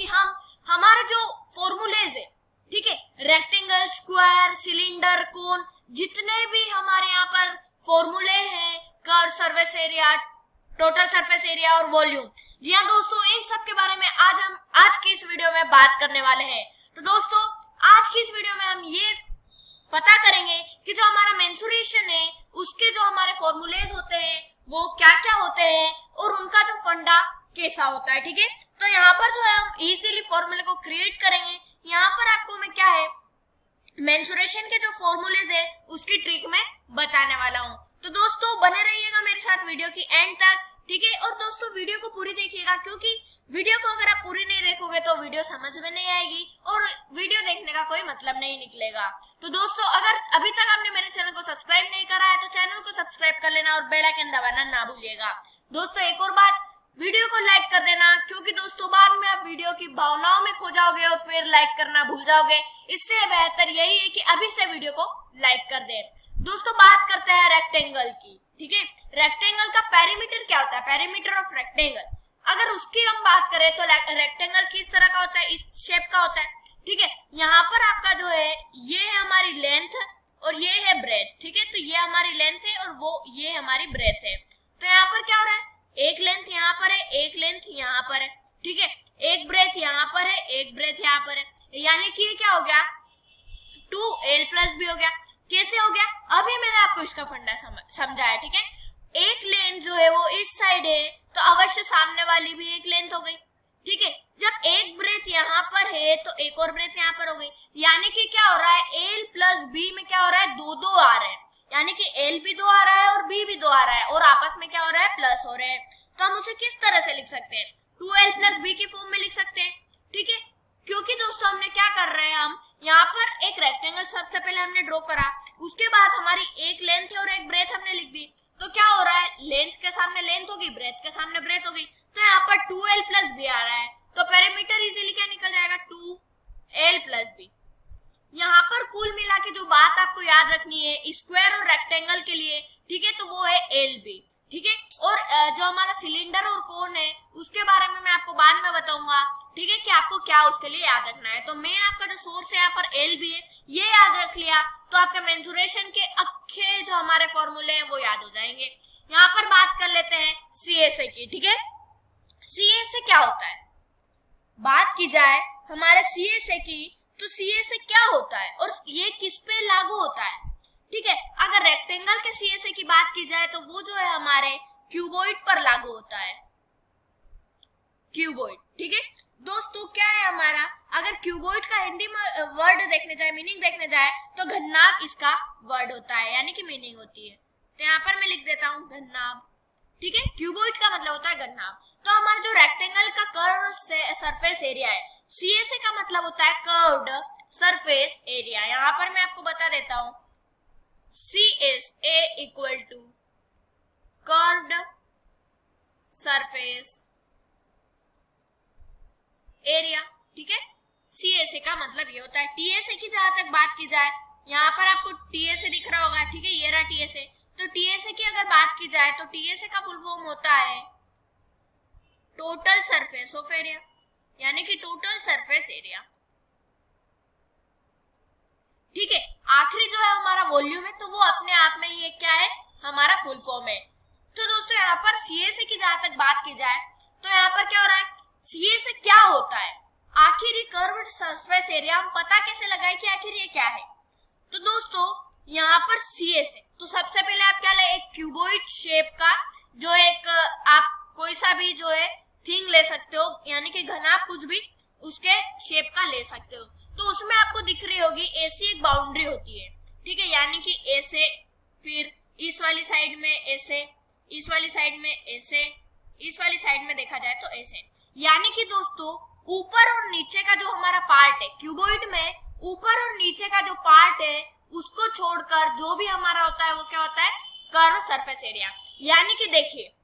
हम हमारा जो फॉर्मूलेज है, ठीक है, रेक्टेंगल, स्क्वायर, सिलेंडर, कोन, जितने भी हमारे यहाँ पर फॉर्मूले हैं, curve, surface area, total surface area और वॉल्यूम, जी हाँ दोस्तों, इन सब के बारे में हम आज की इस वीडियो में बात करने वाले हैं। तो दोस्तों आज की इस वीडियो में हम ये पता करेंगे कि जो हमारा मेंसुरेशन है उसके जो हमारे फॉर्मूलेज होते हैं वो क्या क्या होते हैं और उनका जो फंडा कैसा होता है, ठीक है। तो यहाँ पर जो है हम इजीली फॉर्मूले को क्रिएट करेंगे। यहाँ पर आपको मैं क्या है मेंसुरेशन के जो फॉर्मूलेज है उसकी ट्रिक में बताने वाला हूँ। तो दोस्तों बने रहिएगा मेरे साथ वीडियो की एंड तक, ठीक है। और दोस्तों वीडियो को पूरी देखिएगा, क्योंकि वीडियो को अगर आप पूरी नहीं देखोगे तो वीडियो समझ में नहीं आएगी और वीडियो देखने का कोई मतलब नहीं निकलेगा। तो दोस्तों अगर अभी तक आपने मेरे चैनल को सब्सक्राइब नहीं करा है तो चैनल को सब्सक्राइब कर लेना और बेल आइकन दबाना ना भूलिएगा। दोस्तों एक और बात, वीडियो को लाइक कर देना, क्योंकि दोस्तों बाद में आप वीडियो की भावनाओं में खो जाओगे और फिर लाइक करना भूल जाओगे। इससे बेहतर यही है कि अभी से वीडियो को लाइक कर दें। दोस्तों बात करते हैं रेक्टेंगल की, ठीक है। रेक्टेंगल का पेरीमीटर क्या होता है, पेरीमीटर ऑफ रेक्टेंगल, अगर उसकी हम बात करें तो रेक्टेंगल किस तरह का होता है, इस शेप का होता है, ठीक है। यहाँ पर आपका जो है ये है हमारी लेंथ और ये है ब्रेथ, ठीक है। तो ये हमारी लेंथ है और वो ये हमारी ब्रेथ है। तो यहाँ पर क्या हो रहा है, एक लेंथ यहाँ पर है, एक लेंथ यहाँ पर है, ठीक है, एक ब्रेथ यहाँ पर है, एक ब्रेथ यहाँ पर है, यानी कि ये क्या हो गया 2l+b हो गया। कैसे हो गया, अभी मैंने आपको इसका फंडा समझाया, ठीक है। एक लेंथ जो है वो इस साइड है तो अवश्य सामने वाली भी एक लेंथ हो गई, ठीक है। जब एक ब्रेथ यहाँ पर है तो एक और ब्रेथ यहाँ पर हो गई, यानी कि क्या हो रहा है l+b में क्या हो रहा है, दो आ रहे हैं, यानी कि l भी 2 आ रहा है और b भी 2 आ रहा है और आपस में क्या हो रहा है प्लस हो रहे हैं। तो हम उसे किस तरह से लिख सकते हैं, 2l+b की फॉर्म में लिख सकते हैं, ठीक है। क्योंकि दोस्तों हमने क्या कर रहे हैं, हम यहाँ पर एक रेक्टेंगल सबसे पहले हमने ड्रॉ करा, उसके बाद हमारी एक लेंथ और एक ब्रेथ हमने लिख दी। तो क्या हो रहा है, लेंथ के सामने लेंथ होगी, ब्रेथ के सामने ब्रेथ होगी, तो यहाँ पर 2l+b आ रहा है। तो पेरीमीटर इजीली क्या निकल जाएगा, 2l+b। यहाँ पर कुल मिला के जो बात आपको याद रखनी है स्क्वायर और रेक्टेंगल के लिए, ठीक है, तो वो है lb, ठीक है। और जो हमारा सिलेंडर और कोन है उसके बारे में मैं आपको बाद में बताऊंगा, ठीक है, कि आपको क्या उसके लिए याद रखना है। तो मेन आपका जो सोर्स है यहाँ पर lb है, ये याद रख लिया तो आपके मेंसुरेशन के अक्खे जो हमारे फॉर्मूले हैं वो याद हो जाएंगे। यहाँ पर बात कर लेते हैं CSA की, ठीक है। CSA क्या होता है, बात की जाए हमारे CSA की, तो CSA क्या होता है और ये किस पे लागू होता है, ठीक है। अगर रेक्टेंगल के CSA की बात की जाए तो वो जो है हमारे क्यूबॉइड पर लागू होता है, क्यूबॉइड, ठीक है। दोस्तों क्या है हमारा, अगर क्यूबॉइड का हिंदी में वर्ड देखने जाए, मीनिंग देखने जाए तो घन्नाभ इसका वर्ड होता है, यानी कि मीनिंग होती है। तो यहाँ पर मैं लिख देता हूँ घन्नाभ, ठीक है। क्यूबॉइड का मतलब होता है घन्नाभ। तो हमारा जो रेक्टेंगल का कर्व सरफेस एरिया है, CSA का मतलब होता है कर्व्ड सरफेस एरिया। यहाँ पर मैं आपको बता देता हूँ CSA equal to curved surface area, ठीक है। CSA का मतलब ये होता है। TSA की जहां तक बात की जाए, यहाँ पर आपको TSA दिख रहा होगा, ठीक है, ये रहा TSA। तो TSA की अगर बात की जाए तो TSA का फुल फॉर्म होता है टोटल सरफेस ऑफ एरिया, यानी कि टोटल सरफेस एरिया, ठीक है। आखिरी जो है हमारा वॉल्यूम है, तो वो अपने आप में ये क्या है, हमारा फुल फॉर्म है। तो दोस्तों यहाँ पर CSA की जहां तक बात की जाए तो यहाँ पर क्या हो रहा है, CSA क्या होता है, आखिर ये कर्व्ड सरफेस एरिया हम पता कैसे लगाए कि आखिर ये क्या है। तो दोस्तों यहाँ पर CSA, तो सबसे पहले आप क्या ले, एक क्यूबॉइड शेप का जो एक आप कोई सा भी जो है थिंग ले सकते हो, यानी कि घना कुछ भी उसके शेप का ले सकते हो। तो उसमें आपको दिख रही होगी ऐसी एक बाउंड्री होती है, ठीक है, यानी कि ऐसे, फिर इस वाली साइड में ऐसे, इस वाली साइड में ऐसे, इस वाली साइड में देखा जाए तो ऐसे, यानी कि दोस्तों ऊपर और नीचे का जो हमारा पार्ट है क्यूबॉइड में, ऊपर और नीचे का जो पार्ट है उसको छोड़कर जो भी हमारा होता है वो क्या होता है, कर्व सरफेस एरिया। यानी कि देखिए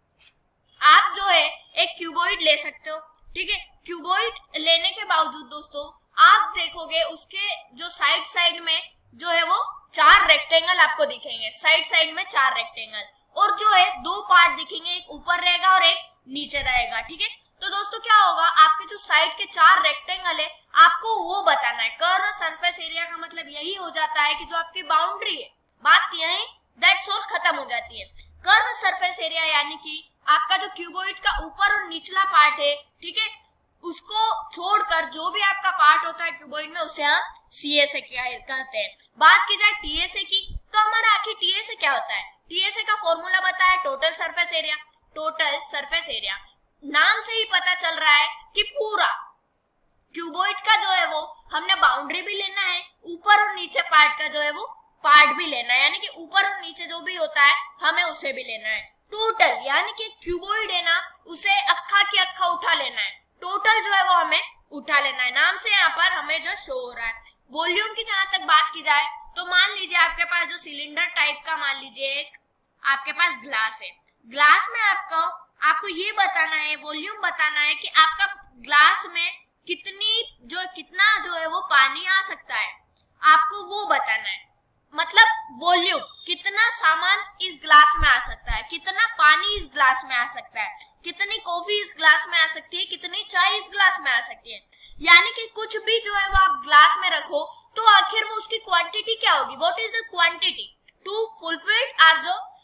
आप जो है एक क्यूबॉइड ले सकते हो, ठीक है। क्यूबॉइड लेने के बावजूद दोस्तों आप देखोगे उसके जो साइड में जो है वो 4 रेक्टेंगल आपको दिखेंगे, साइड में 4 रेक्टेंगल, और जो है 2 पार्ट दिखेंगे, एक ऊपर रहेगा और एक नीचे रहेगा, ठीक है। तो दोस्तों क्या होगा, आपके जो साइड के 4 रेक्टेंगल है आपको वो बताना है। कर्व सरफेस एरिया का मतलब यही हो जाता है कि जो आपकी बाउंड्री है, बात यही दैट्स ऑल खत्म हो जाती है। कर्व सरफेस एरिया यानी कि आपका जो क्यूबॉइड का ऊपर और निचला पार्ट है, ठीक है, उसको छोड़कर जो भी आपका पार्ट होता है क्यूबॉइड में उसे हम सीएसए कहते हैं। बात की जाए टीएसए की, तो हमारा आखिर टीएसए क्या होता है? टीएसए का फॉर्मूला बताया total surface area. Total surface area नाम से ही पता चल रहा है कि पूरा क्यूबॉइड का जो है वो हमने बाउंड्री भी लेना है, ऊपर और नीचे पार्ट का जो है वो पार्ट भी लेना है, यानी कि ऊपर और नीचे जो भी होता है हमें उसे भी लेना है। टोटल यानी कि क्यूबॉइड है ना, उसे अक्खा की अक्खा उठा लेना है, टोटल जो है वो हमें उठा लेना है। नाम से यहाँ पर हमें जो शो हो रहा है। वॉल्यूम की जहां तक बात की जाए तो मान लीजिए आपके पास जो सिलेंडर टाइप का, मान लीजिए एक आपके पास ग्लास है, ग्लास में आपको ये बताना है, वॉल्यूम बताना है कि आपका ग्लास में कितना जो है वो पानी आ सकता है, आपको वो बताना है। मतलब वॉल्यूम, कितना सामान इस ग्लास में आ सकता है, कितना पानी इस ग्लास में आ सकता है, कितनी कॉफी इस ग्लास में आ सकती है, कितनी चाय इस ग्लास में आ सकती है। यानी कि कुछ भी जो है वो आप ग्लास में रखो तो आखिर वो उसकी क्वांटिटी क्या होगी, what is the quantity to fulfil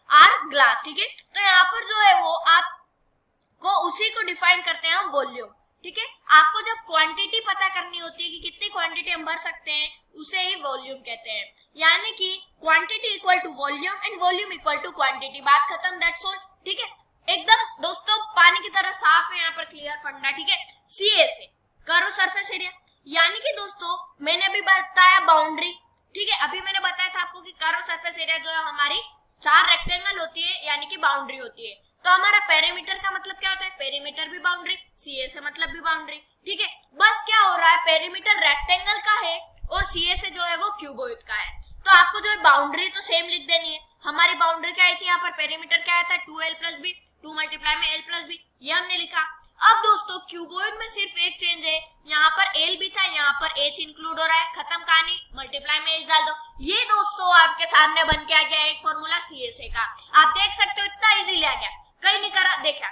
our glass, ठीक है। तो यहाँ पर जो है वो आपको उसी को डिफाइन करते हैं हम वॉल्यूम, ठीक है। आपको जब क्वांटिटी पता करनी होती है कि कितनी क्वांटिटी हम भर सकते हैं, उसे ही वॉल्यूम कहते हैं। यानी कि quantity equal to volume and volume equal to quantity, बात खत्म, दैट्स ऑल, ठीक है। एकदम दोस्तों पानी की तरह साफ है यहाँ पर, क्लियर फंडा, ठीक है। सीएसए कर्व सरफेस एरिया, यानी कि दोस्तों मैंने अभी बताया बाउंड्री, ठीक है। अभी मैंने बताया था आपको कि कर्व सरफेस एरिया जो है हमारी 4 रेक्टेंगल होती है, यानी कि बाउंड्री होती है। तो हमारा पेरीमीटर का मतलब क्या होता है, पेरीमीटर भी बाउंड्री, सीएसए मतलब भी बाउंड्री, ठीक है। बस क्या हो रहा है, पेरीमीटर रेक्टेंगल का है और सीएसए जो है वो क्यूबॉइड का है। तो आपको जो है बाउंड्री तो सेम लिख देनी है। हमारी बाउंड्री क्या आई थी यहाँ पर, पेरीमीटर क्या आया था, 2l + b, 2 मल्टीप्लाई में l + b, ये हमने लिखा। अब दोस्तों क्यूबॉइड में सिर्फ एक चेंज है, यहाँ पर l भी था, यहाँ पर h इंक्लूड हो रहा है, खत्म कहानी, मल्टीप्लाई में h डाल दो। ये दोस्तों आपके सामने बन के आ गया एक फॉर्मूला सीएसए का। आप देख सकते हो इतना इजीली आ गया, कहीं नहीं करा, देखा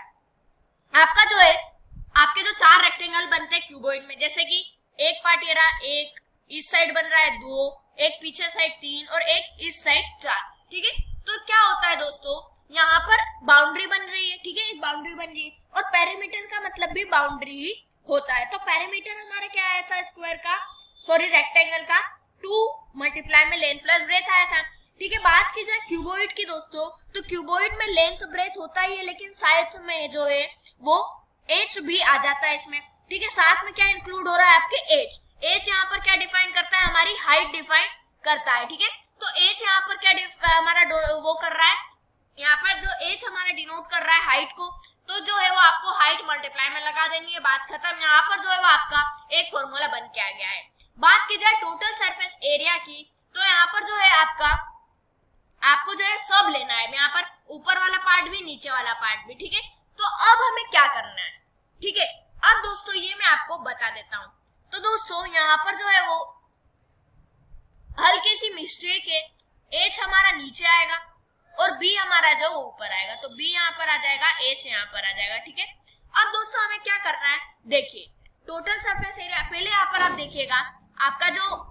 आपका जो है, आपके जो 4 रेक्टेंगल बनते हैं क्यूबॉइड में, जैसे कि एक पार्ट ये रहा, एक इस साइड बन रहा है 2, एक पीछे साइड 3 और एक इस साइड 4, ठीक है। तो क्या होता है दोस्तों, यहाँ पर बाउंड्री बन रही है, ठीक है, एक बाउंड्री बन रही है और पेरीमीटर का मतलब भी बाउंड्री ही होता है। तो पेरीमीटर हमारा क्या आया था, स्क्वायर का, सॉरी रेक्टेंगल का 2 मल्टीप्लाई में लेंथ प्लस ब्रेथ आया था, ठीक है। बात की जाए क्यूबॉइड की दोस्तों, तो क्यूबॉइड में लेंथ ब्रेथ होता ही है, लेकिन साथ में जो है वो एच भी आ जाता है इसमें, ठीक है। साथ में क्या इंक्लूड हो रहा है, आपके एच। एच यहाँ पर क्या डिफाइन करता है, हमारी हाइट डिफाइन करता है, ठीक है। तो एच यहाँ पर क्या हमारा वो कर रहा है, यहाँ पर जो एच हमारा डिनोट कर रहा है हाइट को, तो जो है वो आपको हाइट मल्टीप्लाई में लगा देनी है, बात खत्म। यहाँ पर जो है वो आपका एक फॉर्मूला बन के आ गया है। बात की जाए टोटल सरफेस एरिया की, तो यहाँ पर जो है आपको जो है सब लेना है, यहाँ पर ऊपर वाला पार्ट भी नीचे वाला पार्ट भी, ठीक है। तो अब हमें क्या करना है, ठीक है। अब दोस्तों ये मैं आपको बता देता हूँ। तो दोस्तों यहाँ पर जो है वो हल्की सी मिस्टेक है, एच हमारा नीचे आएगा और बी हमारा जो ऊपर आएगा, तो बी यहाँ पर आ जाएगा, एच यहाँ पर आ जाएगा, ठीक है। अब दोस्तों हमें क्या करना है, देखिए टोटल सरफेस एरिया, पहले यहाँ पर आप देखिएगा आपका जो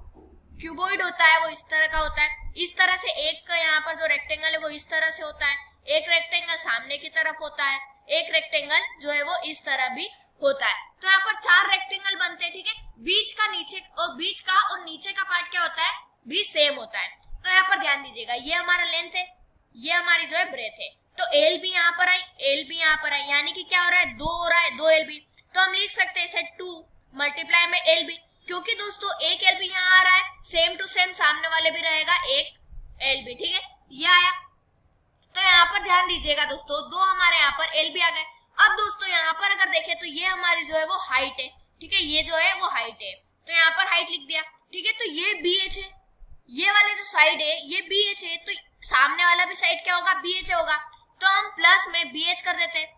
क्यूबॉइड होता है वो इस तरह का होता है, इस तरह से एक यहाँ पर जो रेक्टेंगल है वो इस तरह से होता है, एक रेक्टेंगल सामने की तरफ होता है, एक रेक्टेंगल जो है वो इस तरह भी होता है। तो यहाँ पर 4 रेक्टेंगल बनते हैं, ठीक है। बीच का और नीचे का पार्ट क्या होता है, भी सेम होता है। तो यहाँ पर ध्यान दीजिएगा, ये हमारा लेंथ है, ये हमारी जो है ब्रेथ है, तो एल भी यहाँ पर आई, एल भी यहाँ पर आई, यानी कि क्या हो रहा है, 2 हो रहा है, 2 एल बी। तो हम लिख सकते हैं इसे 2 मल्टीप्लाई में एल बी, क्योंकि दोस्तों एक एल बी यहाँ आ रहा है, सेम टू सेम सामने वाले भी रहेगा एक एल बी, ठीक है, ये आया। तो यहाँ पर ध्यान दीजिएगा दोस्तों, 2 हमारे यहाँ पर एल बी आ गए। अब दोस्तों यहाँ पर अगर देखें तो ये हमारी जो है वो हाइट है, ठीक है, ये जो है वो हाइट है, तो यहाँ पर हाइट लिख दिया, ठीक है। तो ये बी एच है, ये वाले जो साइड है ये बी एच है, तो सामने वाला भी साइड क्या होगा, बी एच होगा, तो हम प्लस में बी एच कर देते हैं।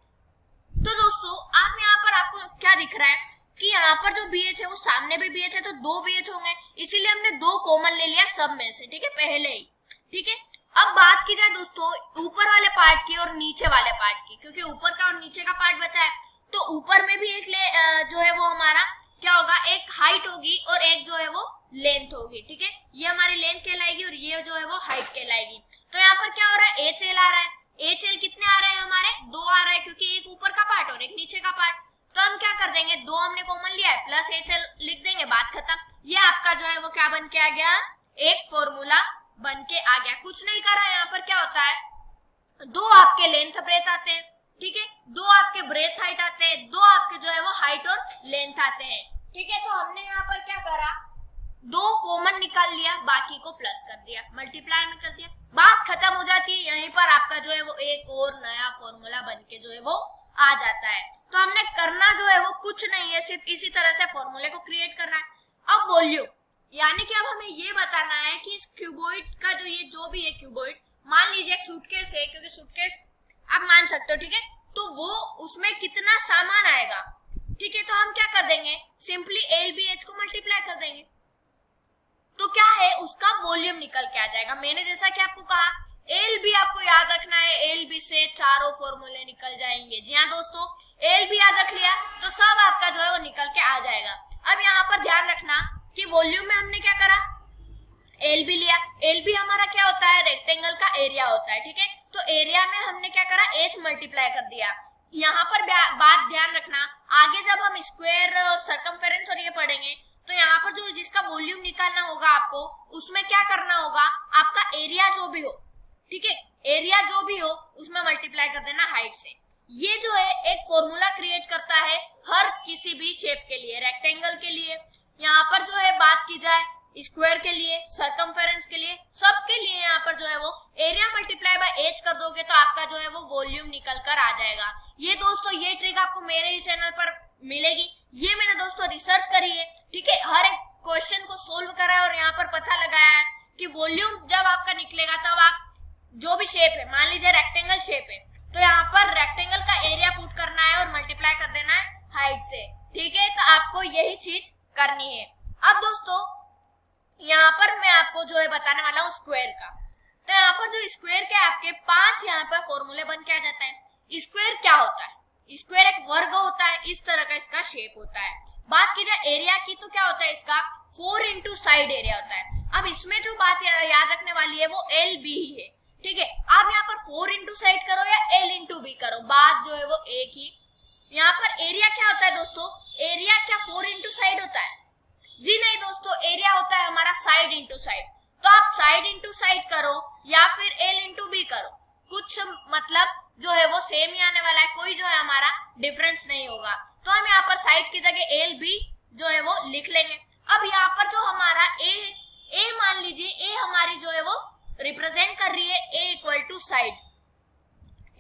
तो दोस्तों आप यहाँ पर आपको क्या दिख रहा है कि यहाँ पर जो बी एच है वो सामने भी बी एच है, तो 2 बी एच होंगे, इसीलिए हमने 2 कॉमन ले लिया सब में से, ठीक है, पहले ही, ठीक है। अब बात की जाए दोस्तों ऊपर वाले पार्ट की और नीचे वाले पार्ट की, क्योंकि ऊपर का और नीचे का पार्ट बचा है, तो ऊपर में भी एक जो है वो हमारा क्या होगा, एक हाइट होगी और एक जो है वो लेंथ होगी, ठीक है। ये हमारी लेंथ कहलाएगी और ये जो है वो हाइट कहलाएगी। तो यहाँ पर क्या हो रहा है, एच एल आ रहा है। एच एल कितने आ रहे हैं हमारे, 2 आ रहा है, क्योंकि एक ऊपर का पार्ट और एक नीचे का पार्ट। तो हम क्या कर देंगे, 2 हमने कॉमन लिया है, प्लस एच एल लिख देंगे, बात खत्म। ये आपका जो है वो क्या बन के आ गया, एक फॉर्मूला बन के आ गया। कुछ नहीं करा, यहाँ पर क्या होता है, 2 आपके लेंथ ब्रेथ आते हैं, ठीक है, 2 आपके ब्रेथ हाइट आते हैं, 2 आपके जो है वो हाइट और लेंथ आते हैं, ठीक है। तो हमने यहाँ पर क्या करा, 2 कॉमन निकाल लिया, बाकी को प्लस कर दिया, मल्टीप्लाई में कर दिया, बात खत्म हो जाती है। यहीं पर आपका जो है वो एक और नया फॉर्मूला बन के जो है वो आ जाता है। तो हमने करना जो है वो कुछ नहीं है, सिर्फ इसी तरह से फॉर्मूले को क्रिएट करना है। अब वॉल्यूम, यानी कि अब हमें ये बताना है कि इस क्यूबॉइड का जो भी है क्यूबॉइड, मान लीजिए एक सूटकेस है, क्योंकि सूटकेस आप मान सकते हो, ठीक है, तो वो उसमें कितना सामान आएगा, ठीक है। तो हम क्या कर देंगे, सिंपली एल बी एच को मल्टीप्लाई कर देंगे, तो क्या है, उसका वॉल्यूम निकल के आ जाएगा। मैंने जैसा कि आपको कहा, एल बी आपको याद रखना है, एल बी से चारों फॉर्मूले निकल जाएंगे। जी हाँ दोस्तों, एल बी याद रख लिया तो सब आपका जो है वो निकल के आ जाएगा। अब यहाँ पर ध्यान रखना कि वॉल्यूम में हमने क्या करा, एल बी लिया। एल बी हमारा क्या होता है, रेक्टेंगल का एरिया होता है, ठीक है। तो एरिया में हमने क्या करा, एच मल्टीप्लाई कर दिया। यहाँ पर बात ध्यान रखना, आगे जब हम स्क्वायर, सर्कमफेरेंस और ये पढ़ेंगे, तो यहाँ पर जो जिसका वॉल्यूम निकालना होगा आपको, उसमें क्या करना होगा, आपका एरिया जो भी हो, ठीक है, एरिया जो भी हो उसमें मल्टीप्लाई कर देना हाइट से। ये जो है एक फॉर्मूला क्रिएट करता है हर किसी भी शेप के लिए, रेक्टेंगल के लिए, यहाँ पर जो है बात की जाए स्क्वायर के लिए, सर्कमफेरेंस के लिए, सबके लिए यहाँ पर जो है वो एरिया मल्टीप्लाई बाय एच कर दोगे तो आपका जो है वो वॉल्यूम निकल कर आ जाएगा। ये दोस्तों ये ट्रिक आपको मेरे ही चैनल पर मिलेगी, ये मैंने दोस्तों रिसर्च करी है, ठीक है, हर एक क्वेश्चन को सोल्व करा है और यहाँ पर पता लगाया है कि वॉल्यूम जब आपका निकलेगा तब आप जो भी शेप है, मान लीजिए रेक्टेंगल शेप है, तो यहाँ पर रेक्टेंगल का एरिया पुट करना है और मल्टीप्लाई कर देना है हाइट से, ठीक है। तो आपको यही चीज करनी है। अब दोस्तों यहाँ पर मैं आपको जो है बताने वाला हूँ स्क्वायर का। तो यहाँ पर जो स्क्वायर के आपके 5 यहाँ पर फॉर्मूले बन के आ जाता है। स्क्वायर क्या होता है, स्क्वायर एक वर्ग होता है, इस तरह का इसका शेप होता है। बात की जाए एरिया की तो क्या होता है, इसका 4 इंटू साइड एरिया होता है। अब इसमें जो बात याद रखने वाली है वो एल बी ही है, ठीक है। आप यहाँ पर 4 इंटू साइड करो या एल इंटू बी करो, बात जो है वो एक ही। यहाँ पर एरिया क्या होता है दोस्तों, एरिया क्या 4 इंटू साइड होता है, जी नहीं दोस्तों, एरिया होता है हमारा साइड इंटू साइड। तो आप साइड इंटू साइड करो या फिर एल इंटू बी करो, कुछ मतलब जो है वो सेम ही आने वाला है, कोई जो है हमारा डिफरेंस नहीं होगा। तो हम यहाँ पर साइड की जगह एल बी जो है वो लिख लेंगे। अब यहाँ पर जो हमारा ए मान लीजिए, ए हमारी जो है वो रिप्रेजेंट कर रही है ए इक्वल टू साइड,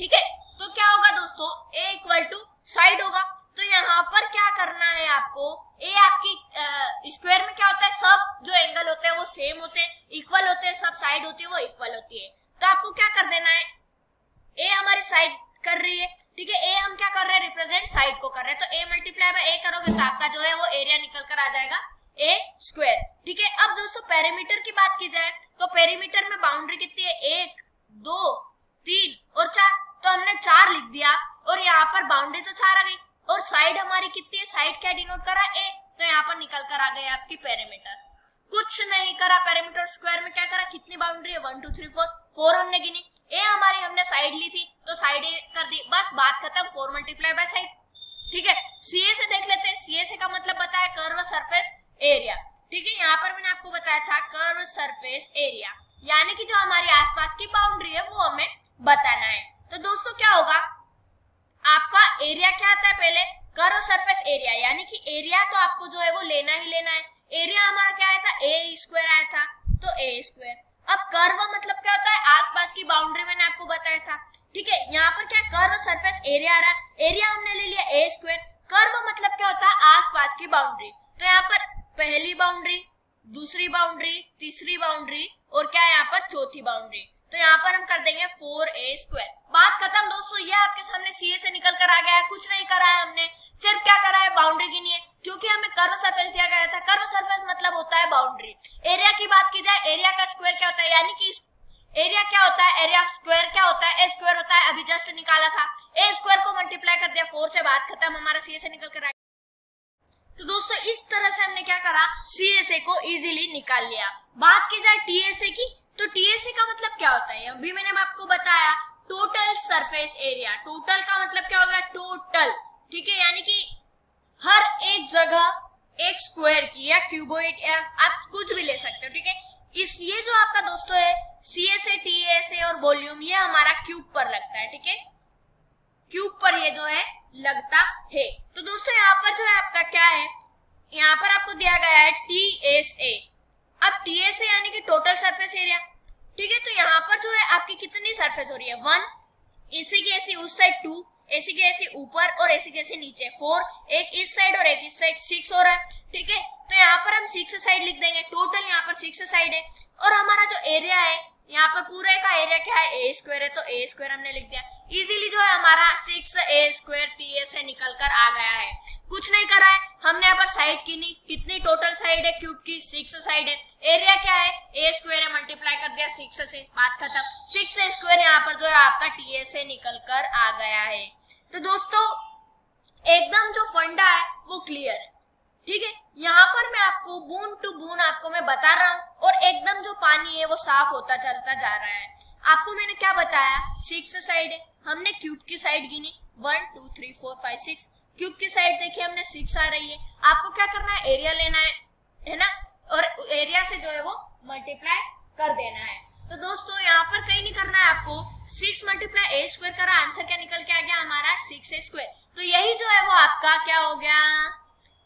ठीक है। तो क्या होगा दोस्तों, ए इक्वल टू साइड होगा। तो यहाँ पर क्या करना है आपको, ए आपकी स्क्वायर में क्या होता है, सब जो एंगल होते हैं वो सेम होते हैं, इक्वल होते हैं, सब साइड होती है वो इक्वल होती है। तो आपको क्या कर देना है, ए हमारी साइड कर रही है, ठीक है, ए हम क्या कर रहे हैं, रिप्रेजेंट साइड को कर रहे हैं। तो ए मल्टीप्लाई बाय ए करोगे तो आपका जो है वो एरिया निकल कर आ जाएगा ए स्क्वायर, ठीक है। अब दोस्तों पेरीमीटर की बात की जाए तो पेरीमीटर में बाउंड्री कितनी है, 1 2 3 और 4। तो हमने 4 लिख दिया और यहाँ पर बाउंड्री तो 4 आ गई, और साइड हमारी कितनी है, साइड क्या डिनोट करा, ए, तो यहाँ पर निकल कर आ गई आपकी पेरीमीटर। कुछ नहीं करा, पेरीमीटर स्क्वायर में क्या करा, कितनी बाउंड्री है, 1 2 3 4 हमने गिनी। ए हमारी हमने साइड ली थी तो साइड कर दी, बस बात खत्म, 4 मल्टीप्लाई बाय साइड, ठीक है। सीए से देख लेते हैं, सीए से का मतलब बताया कर्व सरफेस एरिया, ठीक है। यहाँ पर मैंने आपको बताया था कर्व सरफेस एरिया, यानी कि जो हमारी आसपास की बाउंड्री है वो हमें बताना है। तो दोस्तों क्या होगा, आपका एरिया क्या आता है, पहले कर्व सरफेस एरिया, यानी कि एरिया तो आपको जो है वो लेना ही लेना है। एरिया हमारा क्या आया था, ए स्क्वायर आया था, तो ए स्क्वायर। अब कर्व मतलब क्या होता है, आसपास की बाउंड्री मैंने आपको बताया था, ठीक है। यहाँ पर क्या कर्व सरफेस एरिया आ रहा है, एरिया हमने ले लिया ए स्क्वायर, कर्व मतलब क्या होता है, आसपास की बाउंड्री। तो यहाँ पर पहली बाउंड्री, दूसरी बाउंड्री, तीसरी बाउंड्री और क्या यहाँ पर चौथी बाउंड्री। तो यहाँ पर हम कर देंगे 4a स्क्वायर, बात खत्म दोस्तों। ये आपके सामने सीए से निकल कर आ गया है, कुछ नहीं करा है हमने, सिर्फ क्या करा है, बाउंड्री गिनी है, क्योंकि हमें कर्व सरफेस दिया गया था। कर्व सरफेस मतलब होता है बाउंड्री। एरिया की बात की जाए, एरिया का स्क्वायर क्या होता है, यानी कि एरिया क्या होता है, एरिया ऑफ स्क्वायर क्या होता है, ए स्क्वायर होता है, अभी जस्ट निकाला था, ए स्क्वायर को मल्टीप्लाई कर दिया 4 से, बात खत्म, हमारा सी से निकल कर आया। तो दोस्तों इस तरह से हमने क्या करा, सी को इजीली निकाल लिया। बात की जाए टीएसए की, तो टीएसए का मतलब क्या होता है, अभी मैंने आपको बताया, टोटल सरफेस एरिया। टोटल का मतलब क्या हो गया, टोटल, ठीक है, यानी कि हर एक जगह एक स्क्वायर की या क्यूबॉइड या आप कुछ भी ले सकते हो, ठीक है। इस ये जो आपका दोस्तों है सीएसए, टीएसए और वॉल्यूम, ये हमारा क्यूब पर लगता है, ठीक है, क्यूब पर ये जो है लगता है। तो दोस्तों यहाँ पर जो है आपका क्या है, यहाँ पर आपको दिया गया है टीएसए। अब टीएसए यानी कि टोटल सरफेस एरिया, ठीक है। तो यहाँ पर जो है आपकी कितनी सरफेस हो रही है, 1, ऐसी की ऐसी उस साइड 2, ऐसी की ऐसी ऊपर और ऐसी की ऐसी नीचे 4, एक इस साइड और एक इस साइड 6 हो रहा है, ठीक है। तो यहाँ पर हम 6 साइड लिख देंगे, टोटल यहाँ पर 6 साइड है। और हमारा जो एरिया है यहाँ पर पूरे का एरिया क्या है, ए स्क्वायर है, तो ए स्क्वायर हमने लिख दिया। इजीली जो है हमारा 6a स्क्वायर टीएसए निकल कर आ गया है। कुछ नहीं करा है हमने, यहाँ पर साइड की नहीं, कितनी टोटल साइड है क्यूब की, 6 साइड है, एरिया क्या है, ए स्क्वायर है, मल्टीप्लाई कर दिया 6 से, बात खत्म। 6 स्क्वायर यहाँ पर जो है आपका टीएसए निकल कर आ गया है। तो दोस्तों एकदम जो फंडा है वो क्लियर है, ठीक है। यहाँ पर मैं आपको बूंद टू बूंद आपको मैं बता रहा हूँ, और एकदम जो पानी है वो साफ होता चलता जा रहा है। आपको मैंने क्या बताया, 6 साइड है, हमने क्यूब की साइड गिनी 1 2 3 4 5 6, क्यूब की साइड देखिए हमने 6 आ रही है। आपको क्या करना है, एरिया लेना है ना, और एरिया से जो है वो मल्टीप्लाई कर देना है। तो दोस्तों यहाँ पर कहीं नहीं करना है आपको, 6 मल्टीप्लाई ए स्क्वायर करा, आंसर क्या निकल के आ गया हमारा 6a स्क्वायर। तो यही जो है वो आपका क्या हो गया,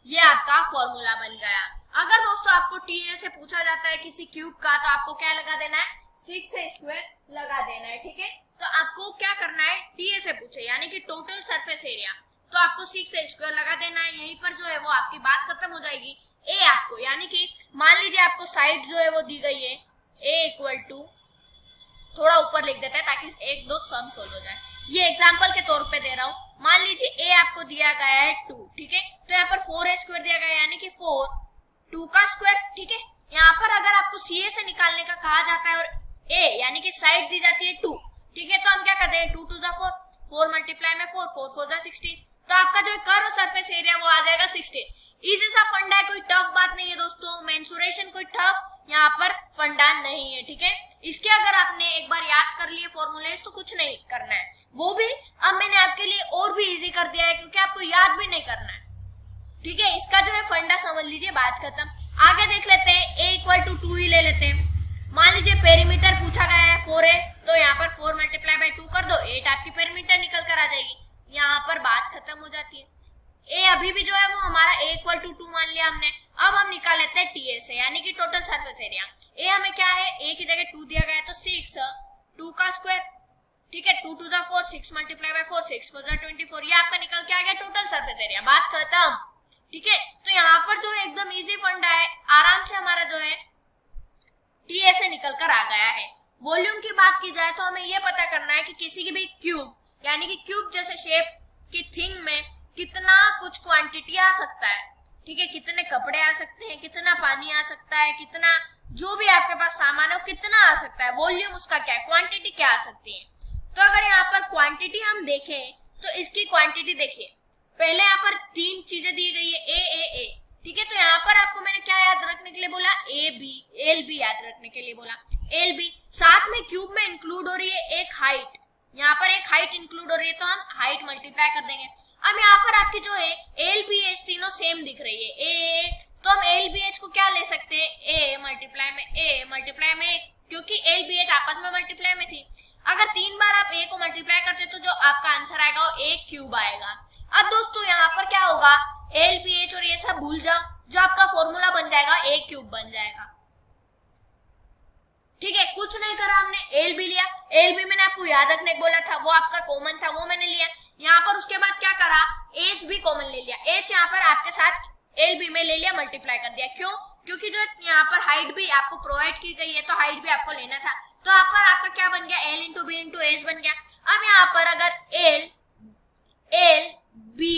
ये आपका फॉर्मूला बन गया। अगर दोस्तों आपको टीए से पूछा जाता है किसी क्यूब का, तो आपको क्या लगा देना है, 6a स्क्वायर लगा देना है, ठीक है। तो आपको क्या करना है, टीए से पूछे यानी कि टोटल सरफेस एरिया, तो आपको 6a स्क्वायर लगा देना है। यहीं पर जो है वो आपकी बात खत्म हो जाएगी। ए आपको यानी कि मान लीजिए आपको साइड जो है वो दी गई है, ए इक्वल टू, थोड़ा ऊपर लिख देते हैं ताकि 1 2 सम सोल्व हो जाए। ये एग्जांपल के तौर पे दे रहा हूँ, मान लीजिए ए आपको दिया गया है 2, ठीक है। तो यहाँ पर 4a स्क्वायर दिया गया है यानी कि 4, 2 का स्क्वायर, ठीक है। यहाँ पर अगर आपको सीए से निकालने का कहा जाता है और ए यानी कि साइड दी जाती है 2, ठीक है, तो हम क्या करते हैं, 2 2 4, 4 मल्टीप्लाई में 4 4 4 16, तो आपका जो कर्व सरफेस एरिया वो आ जाएगा 16। इजी सा फंडा है, कोई टफ बात नहीं है दोस्तों, मेंसुरेशन कोई टफ यहाँ पर फंडा नहीं है, ठीक है। इसके अगर आपने एक बार याद कर लिए फॉर्मूलेस तो कुछ नहीं करना है, वो भी अब मैंने आपके लिए और भी इजी कर दिया है क्योंकि आपको याद भी नहीं करना है, ठीक है। इसका जो है फंडा समझ लीजिए, बात खत्म। आगे देख लेते हैं, a इक्वल टू 2 ही ले लेते हैं। मान लीजिए पेरीमीटर पूछा गया है 4 है, तो यहाँ पर 4 मल्टीप्लाई बाय 2 कर दो, 8 आपकी पेरीमीटर निकल कर आ जाएगी। यहाँ पर बात खत्म हो जाती है। ए अभी भी जो है वो हमारा a इक्वल टू 2 मान लिया हमने। अब हम निकाल लेते हैं टीएसए यानी कि टोटल सरफेस एरिया। ए हमें क्या है, ए की जगह 2 दिया गया है, तो 6 2 का स्क्वायर, ठीक है, 2 2 4, 6 मल्टीप्लाई बाय 4, 6 4 24, ये आपका निकल के आ गया टोटल सरफेस एरिया, बात खत्म, ठीक है। तो यहाँ पर जो है एकदम इजी फंडा है, आराम से हमारा जो है टीएसए निकल कर आ गया है। वॉल्यूम की बात की जाए तो हमें यह पता करना है कि किसी की भी क्यूब यानी कि क्यूब जैसे शेप की थिंग में कितना कुछ क्वांटिटी आ सकता है, ठीक है, कितने कपड़े आ सकते हैं, कितना पानी आ सकता है, कितना जो भी आपके पास सामान है वो कितना आ सकता है, वॉल्यूम उसका क्या है, क्वांटिटी क्या आ सकती है। तो अगर यहाँ पर क्वांटिटी हम देखें तो इसकी क्वांटिटी देखिए, पहले यहाँ पर 3 चीजें दी गई है, ए, ठीक है। तो यहाँ पर आपको मैंने क्या याद रखने के लिए बोला, ए बी, एल बी याद रखने के लिए बोला, एल बी। साथ में क्यूब में इंक्लूड हो रही है एक हाइट, यहाँ पर एक हाइट इंक्लूड हो रही है, तो हम हाइट मल्टीप्लाई कर देंगे। अब यहाँ पर आपकी जो है एल बी एच तीनों सेम दिख रही है, ए, तो हम एल बी एच को क्या ले सकते हैं, ए मल्टीप्लाई में, क्योंकि एल बी एच आपस में मल्टीप्लाई में थी। अगर 3 बार आप ए को मल्टीप्लाई करते तो जो आपका आंसर आएगा वो ए क्यूब आएगा। अब दोस्तों यहाँ पर क्या होगा, एल बी एच और ये सब भूल जाओ, जो आपका फॉर्मूला बन जाएगा ए क्यूब बन जाएगा, ठीक है। कुछ नहीं करा हमने, एल बी लिया, एल बी मैंने आपको याद रखने को बोला था, वो आपका कॉमन था, वो मैंने लिया। यहाँ पर उसके बाद क्या करा, एच भी कॉमन ले लिया, एच यहाँ पर आपके साथ एल बी में ले लिया, मल्टीप्लाई कर दिया। क्यों, क्योंकि जो यहाँ पर हाइट भी आपको प्रोवाइड की गई है तो हाइट भी आपको लेना था, तो यहाँ पर आपका क्या बन गया, L into B into H बन गया। अब यहाँ पर अगर एल बी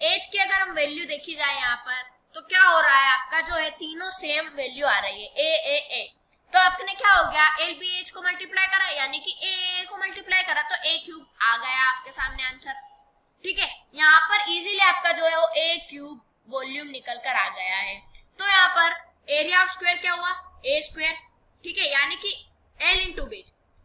एच की अगर हम वैल्यू देखी जाए यहाँ पर, तो क्या हो रहा है, आपका जो है तीनों सेम वैल्यू आ रही है, ए, तो आपने क्या हो गया, एल बी एच को मल्टीप्लाई करा यानी कि ए को मल्टीप्लाई करा तो ए क्यूब आ गया आपके सामने आंसर। ठीक है, यहाँ पर इजीली आपका जो है वो ए क्यूब वॉल्यूम निकल कर आ गया है। तो यहाँ पर एरिया ऑफ स्क्वायर क्या हुआ, ए स्क्वायर। ठीक है, यानी कि एल इंटू बी।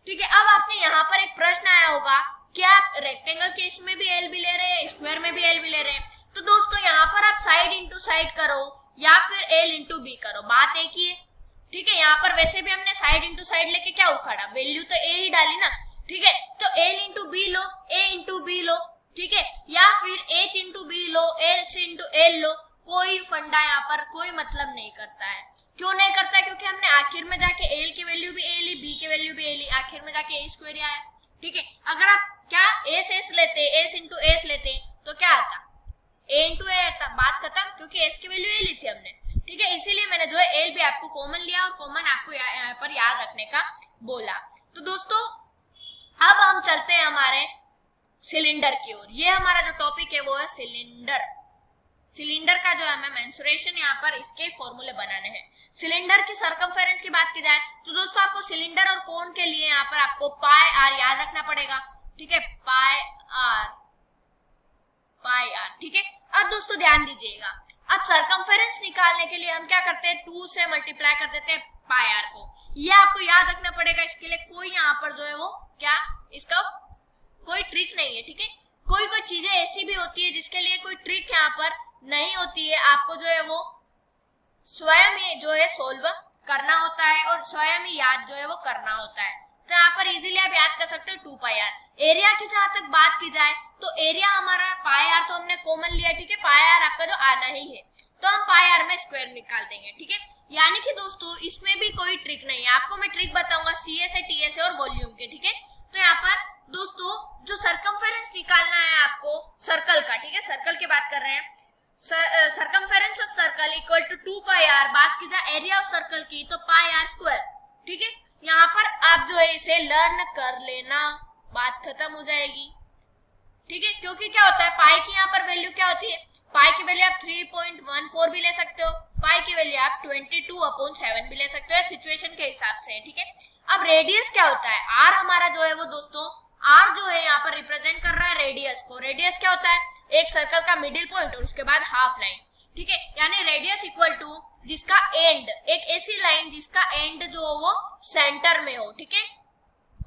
ठीक है, अब आपने यहाँ पर एक प्रश्न आया होगा कि आप रेक्टेंगल केस में भी एल भी ले रहे हैं, स्क्वायर में भी एल भी ले रहे हैं। तो दोस्तों यहाँ पर आप साइड इंटू साइड करो या फिर एल इंटू बी करो, बात एक ही है। ठीक है, यहाँ पर वैसे भी हमने साइड इंटू साइड लेके क्या उखाड़ा, वैल्यू तो ए ही डाली ना। ठीक है, तो एल इंटू बी लो, ए इंटू बी लो। ठीक है, या फिर एच इंटू बी लो, एच इंटू एल लो, कोई फंडा यहाँ पर कोई मतलब नहीं करता है। क्यों नहीं करता है, क्योंकि हमने आखिर में जाके एल की वैल्यू भी ए ली, बी की वैल्यू भी ए ली, आखिर में जाके ए स्क्वायर ही आया। ठीक है, अगर आप क्या एस एस लेते, एस इंटू एस लेते तो क्या आता, ए इंटू ए आता, बात खत्म, क्योंकि एस की वैल्यू ए ली थी हमने। ठीक है, इसीलिए मैंने जो है एल भी आपको कॉमन लिया और कॉमन आपको यहाँ पर याद रखने का बोला। तो दोस्तों अब हम चलते हैं हमारे सिलेंडर की ओर। ये हमारा जो टॉपिक है वो है सिलेंडर। सिलेंडर का जो हमें मेंसुरेशन यहाँ पर इसके फॉर्मूले बनाने हैं। सिलेंडर की सर्कमफेरेंस की बात की जाए तो दोस्तों आपको सिलेंडर और कोन के लिए यहाँ पर आपको पाई आर याद रखना पड़ेगा। ठीक है, पाई आर। ठीक है, अब दोस्तों ध्यान दीजिएगा, अब सर्कमफेरेंस निकालने के लिए हम क्या करते हैं, 2 से मल्टीप्लाई कर देते हैं पाई आर को। ये आपको याद रखना पड़ेगा, इसके लिए कोई यहाँ पर जो है वो क्या, इसका कोई ट्रिक नहीं है। ठीक है, कोई कोई चीजें ऐसी भी होती है जिसके लिए कोई ट्रिक यहाँ पर नहीं होती है, आपको जो है वो स्वयं ही जो है सोल्व करना होता है और स्वयं ही याद जो है वो करना होता है। तो यहाँ पर इजीली आप याद कर सकते हो 2 पाई आर। एरिया की जहां तक बात की जाए तो एरिया हमारा पाई आर तो हमने कॉमन लिया। ठीक है, पाई आर आपका जो आना ही है, तो हम पाई आर में स्क्वायर निकाल देंगे। ठीक है, यानी कि दोस्तों इसमें भी कोई ट्रिक नहीं है, आपको मैं ट्रिक बताऊंगा सी ए से, टी ए से और वॉल्यूम के। ठीक है, तो यहाँ पर दोस्तों जो सर्कमफेरेंस निकालना है आपको सर्कल का। ठीक है, सर्कल की बात कर रहे हैं, circumference of circle equal to 2 pi r. बात की जाए एरिया ऑफ सर्कल की तो पाई आर स्क्वायर। ठीक है, यहाँ पर आप जो है इसे लर्न कर लेना, बात खत्म हो जाएगी। ठीक है, क्योंकि क्या होता है, पाई की यहाँ पर वैल्यू क्या होती है, पाई की वैल्यू आप 3.14 भी ले सकते हो, पाई की वैल्यू आप 22/7 भी ले सकते हो, सिचुएशन के हिसाब से। ठीक है, अब रेडियस क्या होता है, आर हमारा जो है वो दोस्तों, आर जो है यहाँ पर रिप्रेजेंट कर रहा है रेडियस को। रेडियस क्या होता है, एक सर्कल का मिडिल पॉइंट और उसके बाद हाफ लाइन। ठीक है, यानी रेडियस इक्वल टू जिसका एंड, एक ऐसी लाइन जिसका एंड जो हो वो सेंटर में हो। ठीक है,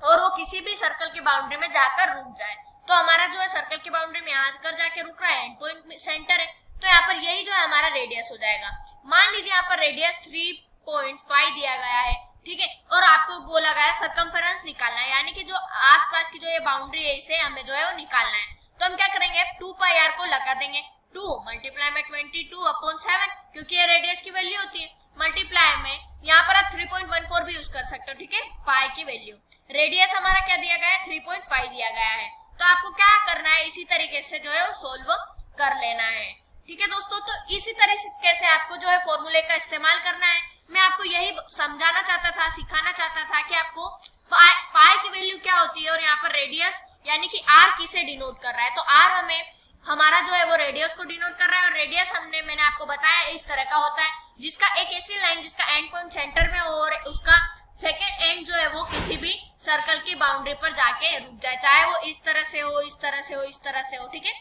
और वो किसी भी सर्कल की बाउंड्री में जाकर रुक जाए। तो हमारा जो है सर्कल की बाउंड्री में यहाँ कर जाके रुक रहा है, एंड पॉइंट सेंटर है, तो यहाँ पर यही जो है हमारा रेडियस हो जाएगा। मान लीजिए यहाँ पर रेडियस 3.5 दिया गया है। ठीक है, और आपको बोला गया है सर्कमफेरेंस निकालना है, यानी कि जो आसपास की जो ये बाउंड्री है इसे हमें जो है वो निकालना है। तो हम क्या करेंगे, 2 पाई आर को लगा देंगे, 2 मल्टीप्लाई में 22/7, क्योंकि ये रेडियस की वैल्यू होती है, मल्टीप्लाई में यहाँ पर आप 3.14 भी यूज कर सकते हो। ठीक है, पाई की वैल्यू, रेडियस हमारा क्या दिया गया है, 3.5 दिया गया है। तो आपको क्या करना है, इसी तरीके से जो है वो सोल्व कर लेना है। ठीक है दोस्तों, तो इसी तरीके से आपको जो है फॉर्मूले का इस्तेमाल करना है। मैं आपको यही समझाना चाहता था, सिखाना चाहता था कि आपको पाई की वैल्यू क्या होती है और यहाँ पर रेडियस यानी कि आर किसे डिनोट कर रहा है। तो आर हमें हमारा जो है वो रेडियस को डिनोट कर रहा है, और रेडियस मैंने आपको बताया इस तरह का होता है जिसका एक ऐसी लाइन जिसका एंड पॉइंट सेंटर में हो और उसका सेकेंड एंड जो है वो किसी भी सर्कल की बाउंड्री पर जाके रुक जाए, चाहे वो इस तरह से हो, इस तरह से हो, इस तरह से हो। ठीक है,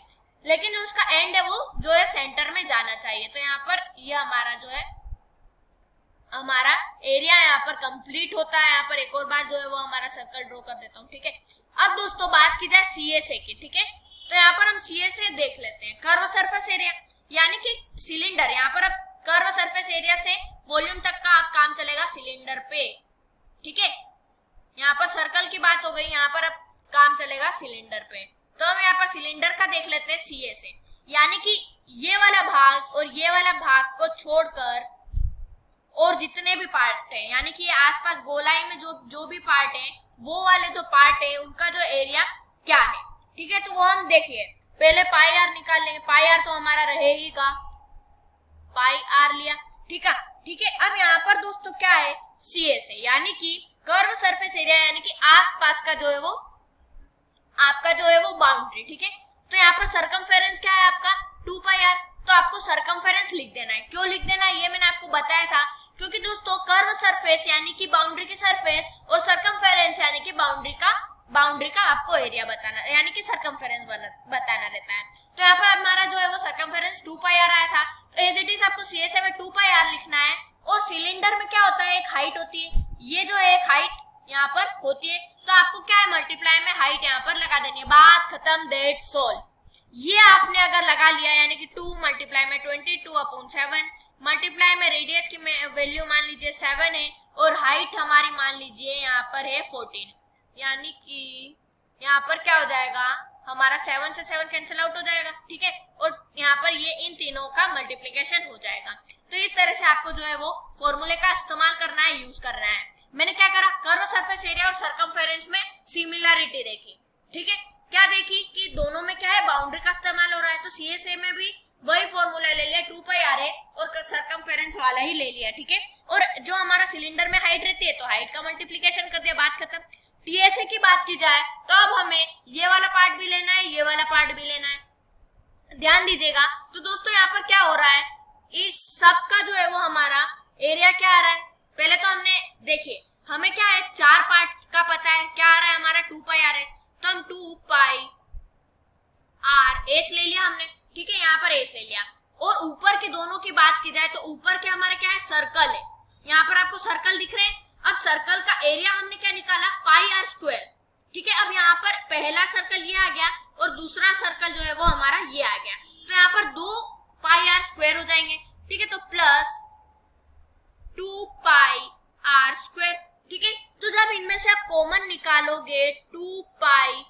लेकिन उसका एंड है वो जो है सेंटर में जाना चाहिए। तो यहाँ पर ये हमारा जो है हमारा एरिया यहाँ पर कंप्लीट होता है। यहाँ पर एक और बार जो है वो हमारा सर्कल ड्रॉ कर देता हूँ। ठीक है, अब दोस्तों बात की जाए सीएसए की। ठीक है, तो यहाँ पर हम सीएसए देख लेते हैं, कर्व सरफेस एरिया, यानी कि सिलेंडर। यहाँ पर अब कर्व सरफेस एरिया से वॉल्यूम तक का आप काम चलेगा सिलेंडर पे। ठीक है, यहाँ पर सर्कल की बात हो गई, यहाँ पर अब काम चलेगा सिलेंडर पे। तो हम यहाँ पर सिलेंडर का देख लेते हैं सीएसए, यानी कि ये वाला भाग और ये वाला भाग को छोड़कर और जितने भी पार्ट है, यानी कि आसपास गोलाई में जो भी पार्ट है, वो वाले जो पार्ट है उनका जो एरिया क्या है। ठीक है, तो वो हम देखिए, पहले पाई आर निकाल लेंगे। पाई आर तो हमारा रहेगा, पाई आर लिया। ठीक है, ठीक है, अब यहाँ पर दोस्तों क्या है, सीएसए, यानी कि कर्व सरफेस एरिया, यानी कि आसपास का जो है वो आपका जो है वो बाउंड्री। ठीक है, तो यहाँ पर सर्कमफेरेंस क्या है आपका 2 पाई आर, तो आपको सर्कमफेरेंस लिख देना है। क्यों लिख देना है ये मैंने आपको बताया था, क्योंकि दोस्तों कर्व सरफेस यानी कि बाउंड्री की सरफेस और सरकमफेरेंस यानी कि बाउंड्री का आपको एरिया बताना यानी कि सरकमफेरेंस बताना रहता है। तो यहाँ पर हमारा जो है वो सरकमफेरेंस 2 पाई आर आया था, तो एज इट इज आपको सीएसए में 2 पाई आर लिखना है। और सिलेंडर में क्या होता है, एक हाइट होती है, ये जो है एक हाइट यहाँ पर होती है, तो आपको क्या है मल्टीप्लाई में हाइट यहाँ पर लगा देनी है, बात खत्म, दैट्स ऑल। ये आपने अगर लगा लिया यानी कि 2 मल्टीप्लाई में 22/7 मल्टीप्लाई में रेडियस की वैल्यू मान लीजिए 7 है और हाइट हमारी मान लीजिए यहाँ पर है 14, यानी कि यहाँ पर क्या हो जाएगा हमारा 7 से 7 कैंसिल आउट हो जाएगा, ठीक है। और यहाँ पर ये इन तीनों का मल्टीप्लिकेशन हो जाएगा। तो इस तरह से आपको जो है वो फॉर्मूले का इस्तेमाल करना है, यूज करना है। मैंने क्या करा, कर्व सरफेस एरिया और सरकमफेरेंस में सिमिलरिटी देखी, ठीक है। क्या देखी कि दोनों में क्या है, बाउंड्री का इस्तेमाल हो रहा है, तो सीएसए में भी वही फॉर्मूला ले लिया 2 पाई आर और सरकमफेरेंस वाला ही ले लिया, ठीक है। और जो हमारा सिलेंडर में हाइट रहती है तो हाइट का मल्टीप्लिकेशन कर दिया, बात खत्म। टीएसए की बात की जाए तो अब हमें ये वाला पार्ट भी लेना है, ये वाला पार्ट भी लेना है, ध्यान दीजिएगा। तो दोस्तों यहाँ पर क्या हो रहा है, इस सब का जो है वो हमारा एरिया क्या आ रहा है, पहले तो हमने देखिए हमें क्या है 4 पार्ट का पता है, क्या आ रहा है हमारा 2 पाई आर एच, तो हम 2 पाई आर एच ले लिया हमने, ठीक है, यहाँ पर एच ले लिया। और ऊपर के दोनों की बात की जाए तो ऊपर के हमारा क्या है, सर्कल है, यहाँ पर आपको सर्कल दिख रहे हैं। अब सर्कल का एरिया हमने क्या निकाला, पाई आर स्क्वायर, ठीक है। अब यहाँ पर पहला सर्कल ये आ गया और दूसरा सर्कल जो है वो हमारा ये आ गया, तो यहाँ पर 2 पाई आर स्क्वायर हो जाएंगे, ठीक है। तो प्लस 2 पाई आर स्क्वायर, ठीक है। तो जब इनमें से आप कॉमन निकालोगे 2 पाई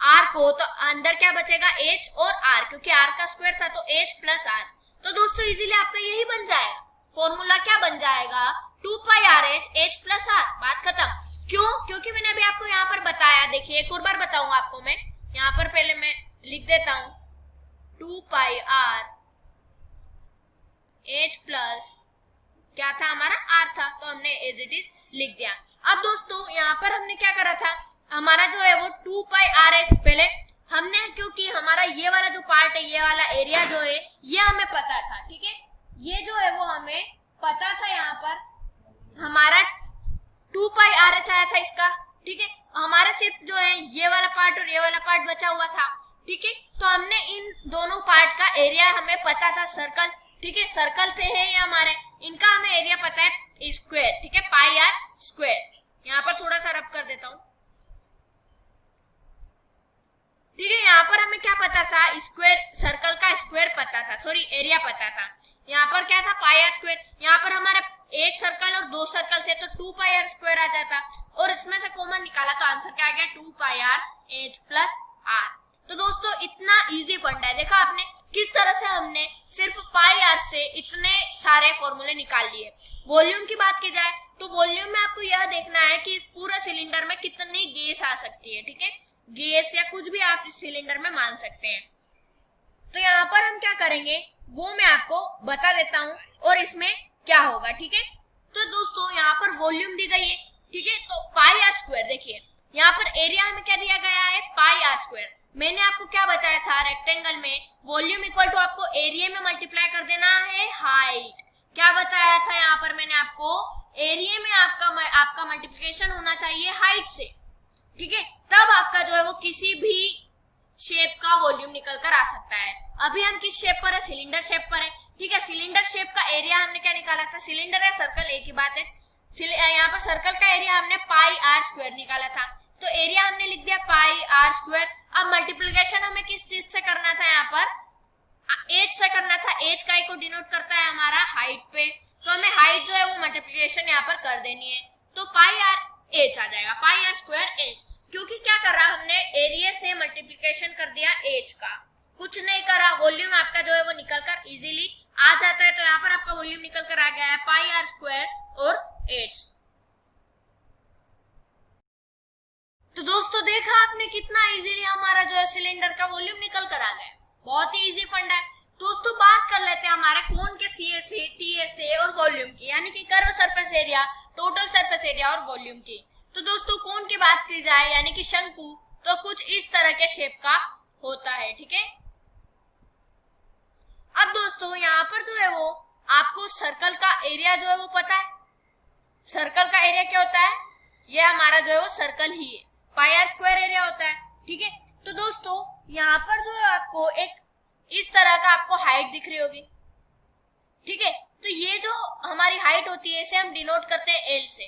आर को, तो अंदर क्या बचेगा, एच और आर, क्योंकि आर का स्क्वायर था तो एच प्लस आर। तो दोस्तों इजीली आपका यही बन जाएगा फॉर्मूला, क्या बन जाएगा 2 pi R H, H plus R, बात खत्म। क्यों, क्योंकि मैंने अभी आपको यहाँ पर बताया, देखिए एक और बार बताऊंगा आपको मैं, यहाँ पर पहले मैं लिख देता हूं 2 पाई आर एच प्लस क्या था हमारा आर था, तो हमने एज इट इज लिख दिया। अब दोस्तों यहाँ पर हमने क्या करा था, हमारा जो है वो 2 पाई आर एच पहले हमने, क्योंकि हमारा ये वाला जो पार्ट है, ये वाला एरिया जो है ये हमें पता था, ठीक है, ये जो है वो हमें पता था, यहाँ पर हमारा 2 पाई आर एच आया था इसका, ठीक है। हमारा सिर्फ जो है ये वाला पार्ट और ये वाला पार्ट बचा हुआ था, ठीक है। तो हमने इन दोनों पार्ट का एरिया हमें पता था, सर्कल, ठीक है, सर्कल थे है ये हमारे, इनका हमें एरिया पता है स्क्वायर, ठीक है, पाई आर स्क्वायर। यहाँ पर थोड़ा सा रब कर देता हूं, ठीक है। यहाँ पर हमें क्या पता था, स्क्वायर, सर्कल का स्क्वायर पता था, सॉरी एरिया पता था। यहाँ पर क्या था, पाई आर स्क्वायर। यहाँ पर हमारा एक सर्कल और 2 सर्कल थे तो 2 पाई आर स्क्वायर आ जाता, और इसमें से कॉमन निकाला तो आंसर क्या आ गया, 2 pi R H plus are. तो दोस्तों इतना इजी फंडा है, देखा आपने किस तरह से हमने सिर्फ पाई आर से इतने सारे फॉर्मूले निकाल लिए। वॉल्यूम की बात की जाए तो वॉल्यूम में आपको यह देखना है कि इस पूरे सिलेंडर में कितनी गैस आ सकती है, ठीक है, गैस या कुछ भी आप इस सिलेंडर में मान सकते हैं। तो यहाँ पर हम क्या करेंगे वो मैं आपको बता देता हूँ और इसमें क्या होगा, ठीक है। तो दोस्तों यहाँ पर वॉल्यूम दी गई है, ठीक है, तो पाई आर स्क्वायर, देखिए यहाँ पर एरिया हमें क्या दिया गया है, पाई आर स्क्वायर। मैंने आपको क्या बताया था, रेक्टेंगल में वॉल्यूम इक्वल टू आपको एरिया में मल्टीप्लाई कर देना है हाइट। क्या बताया था यहाँ पर मैंने आपको, एरिया में आपका मल्टीप्लिकेशन होना चाहिए हाइट से, ठीक है, तब आपका जो है वो किसी भी शेप का वॉल्यूम निकल कर आ सकता है। अभी हम किस शेप पर है, सिलेंडर शेप पर है, ठीक है। सिलेंडर शेप का एरिया हमने क्या निकाला था, सिलेंडर है सर्कल एक ही बात है, यहाँ पर सर्कल का एरिया हमने पाई आर स्क्वायर निकाला था, तो एरिया हमने लिख दिया पाई आर स्क्वायर। अब मल्टीप्लिकेशन हमें किस चीज से करना था, यहाँ पर एच से करना था, एच का को डिनोट करता है हमारा हाइट पे, तो हमें हाइट जो है वो मल्टीप्लिकेशन यहाँ पर कर देनी है, तो पाई आर एच आ जाएगा, पाई आर स्क्वायर एच। क्योंकि क्या करा हमने, एरिया से मल्टीप्लिकेशन कर दिया एच का, कुछ नहीं करा, वॉल्यूम आपका जो है वो निकल कर इजीली आ जाता है। तो यहाँ पर आपका वॉल्यूम निकल कर आ गया है पाई आर स्क्वायर और एच। तो दोस्तों देखा आपने कितना इजीली हमारा जो है सिलेंडर का वॉल्यूम निकल कर आ गया, बहुत ही इजी फंडा है। दोस्तों बात कर लेते हैं हमारे कोन के सीएसए, टीएसए और वॉल्यूम की, यानी कि curve surface area, total surface area और वॉल्यूम की। तो दोस्तों कोन की बात की जाए यानी कि शंकु, तो कुछ इस तरह के शेप का होता है, ठीक है। अब दोस्तों यहाँ पर जो है वो आपको सर्कल का एरिया जो है वो पता है, सर्कल का एरिया क्या होता है, ये हमारा जो है वो सर्कल ही है, पाई आर स्क्वायर एरिया होता है, ठीक है। तो दोस्तों यहाँ पर जो है आपको एक इस तरह का आपको हाइट दिख रही होगी, ठीक है। तो ये जो हमारी हाइट होती है इसे हम डिनोट करते हैं एल से,